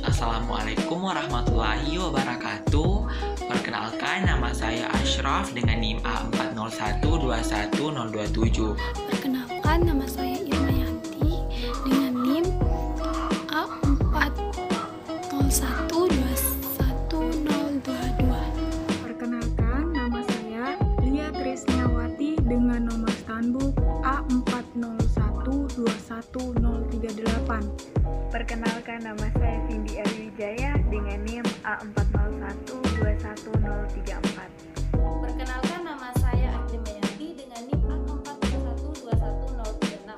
Assalamualaikum warahmatullahi wabarakatuh. Perkenalkan, nama saya Ashraf dengan NIM A40121027. Perkenalkan, nama saya Irmayanti dengan NIM A40121022. Perkenalkan, nama saya Lia Trisniawati dengan nomor standbook A40121038. Perkenalkan, nama saya Cindy Arwijaya dengan NIM A40121034. Perkenalkan, nama saya Agni Mayanti dengan NIM A40121036.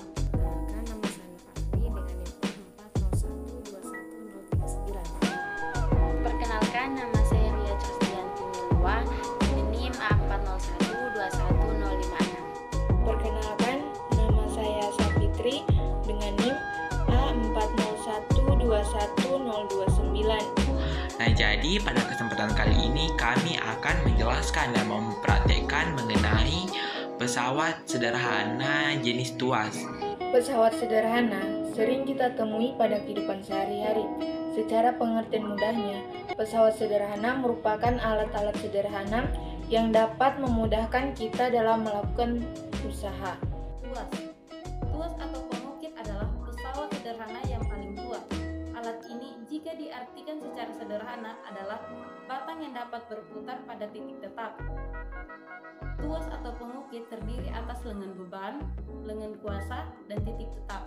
Perkenalkan, nama saya Fahmi dengan NIM A40121039. Perkenalkan, nama saya Ria Trisdianti Milwa dengan NIM A40121056. Perkenalkan, nama saya Safitri dengan NIM A40121029. Nah, jadi pada kesempatan kali ini kami akan menjelaskan dan mempraktekkan mengenai pesawat sederhana jenis tuas. Pesawat sederhana sering kita temui pada kehidupan sehari-hari. Secara pengertian mudahnya, pesawat sederhana merupakan alat-alat sederhana yang dapat memudahkan kita dalam melakukan usaha. Tuas atau pengukit adalah pesawat sederhana yang paling tua. Alat ini jika diartikan secara sederhana adalah batang yang dapat berputar pada titik tetap. Tuas atau pengukit terdiri atas lengan beban, lengan kuasa, dan titik tetap.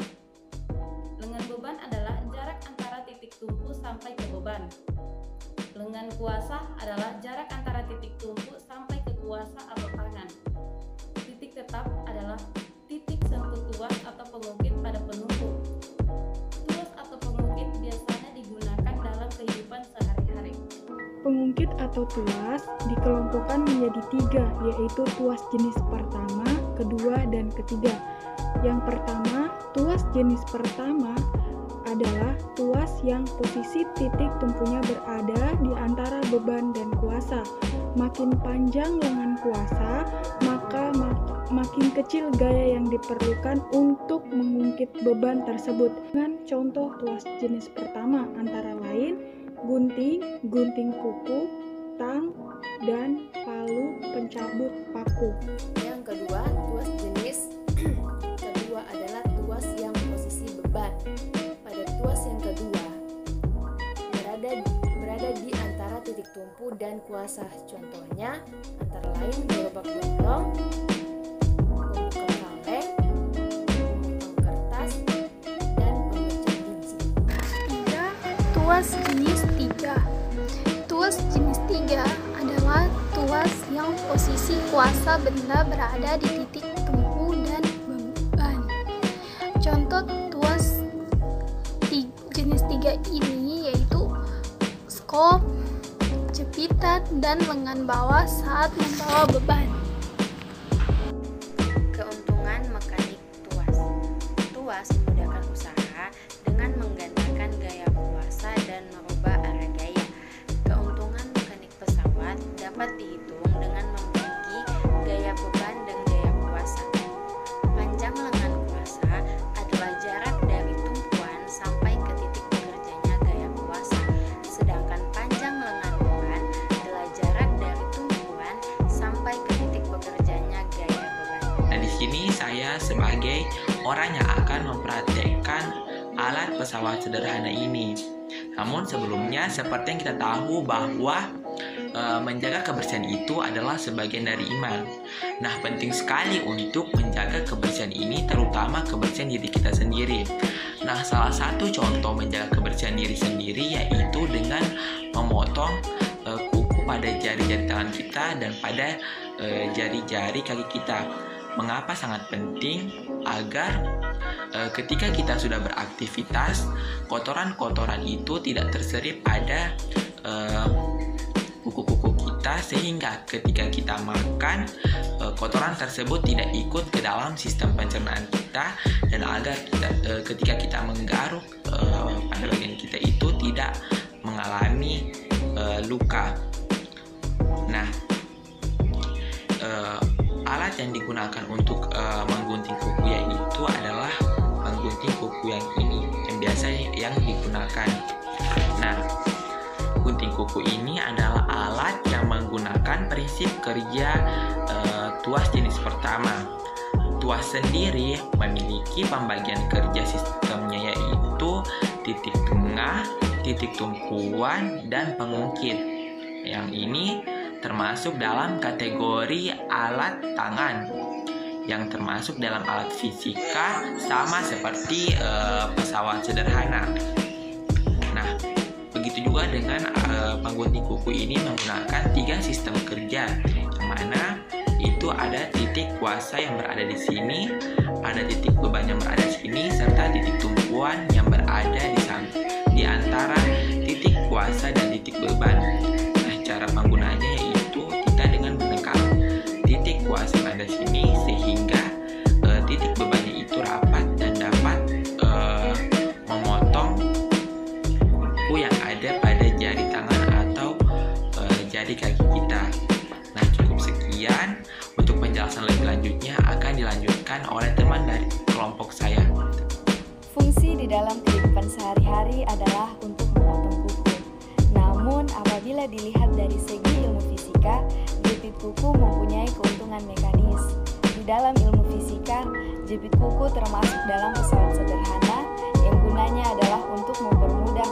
Lengan beban adalah jarak antara titik tumpu sampai ke beban. Lengan kuasa adalah jarak antara titik tumpu sampai ke kuasa atau tangan. Titik tetap adalah titik sentuh tuas atau pengukit pada penumpu. Tuas atau pengukit biasanya digunakan dalam kehidupan sehari-hari. Pengungkit atau tuas dikelompokkan menjadi 3, yaitu tuas jenis pertama, kedua, dan ketiga. Yang pertama, tuas jenis pertama adalah tuas yang posisi titik tumpunya berada di antara beban dan kuasa. Makin panjang lengan kuasa, maka makin kecil gaya yang diperlukan untuk mengungkit beban tersebut. Dengan contoh tuas jenis pertama antara lain gunting, gunting kuku, tang, dan palu pencabut paku. Yang kedua, tuas jenis kedua adalah tuas yang posisi beban. Pada tuas yang kedua berada di antara titik tumpu dan kuasa. Contohnya antara lain gerobak dorong, pembuka kaleng, pemotong kertas, dan pemecah biji. Tuas jenis 3. Tuas jenis 3 adalah tuas yang posisi kuasa benda berada di titik tumpu dan beban. Contoh tuas jenis 3 ini yaitu skop, jepitan, dan lengan bawah saat membawa beban. Keuntungan mekanik tuas. Tuas memudahkan usaha dengan menggandakan gaya kuasa dan merubah arah gaya. Keuntungan mekanik pesawat dapat dihitung dengan membagi gaya beban dan gaya kuasa. Panjang lengan kuasa adalah jarak dari tumpuan sampai ke titik bekerjanya gaya kuasa, sedangkan panjang lengan beban adalah jarak dari tumpuan sampai ke titik bekerjanya gaya beban. Nah, di sini saya sebagai orang yang akan mempraktekkan alat pesawat sederhana ini. Namun sebelumnya, seperti yang kita tahu bahwa menjaga kebersihan itu adalah sebagian dari iman. Nah, penting sekali untuk menjaga kebersihan ini, terutama kebersihan diri kita sendiri. Nah, salah satu contoh menjaga kebersihan diri sendiri yaitu dengan memotong kuku pada jari-jari tangan kita dan pada jari-jari kaki kita. Mengapa sangat penting? Agar ketika kita sudah beraktivitas, kotoran-kotoran itu tidak terserap pada kuku-kuku kita, sehingga ketika kita makan, kotoran tersebut tidak ikut ke dalam sistem pencernaan kita, dan agar ketika kita menggaruk pada bagian kita itu tidak mengalami luka. Nah, alat yang digunakan untuk menggunting kuku yaitu adalah menggunting kuku yang ini, yang biasa yang digunakan. Nah, gunting kuku ini adalah alat yang menggunakan prinsip kerja tuas jenis pertama. Tuas sendiri memiliki pembagian kerja sistemnya, yaitu titik tengah, titik tumpuan, dan pengungkit. Yang ini termasuk dalam kategori alat tangan, yang termasuk dalam alat fisika, sama seperti pesawat sederhana. Nah, begitu juga dengan penggunting kuku ini menggunakan 3 sistem kerja, yang mana itu ada titik kuasa yang berada di sini, ada titik beban yang berada di sini, serta titik tumpuan yang berada di antara titik kuasa dan titik beban. Nah, cara penggunaannya yaitu kita dengan menekan titik kuasa yang ada di sini sehingga titik bebannya itu rapat dan dapat memotong kuku yang ada pada jari tangan atau jari kaki kita. Nah, cukup sekian. Untuk penjelasan lebih lanjutnya akan dilanjutkan oleh teman dari kelompok saya. Fungsi di dalam kehidupan sehari-hari adalah untuk memotong kuku. Namun, apabila dilihat dari segi ilmu fisika, jepit kuku mempunyai keuntungan mekanis. Di dalam ilmu fisika, jepit kuku termasuk dalam pesawat sederhana yang gunanya adalah untuk mempermudah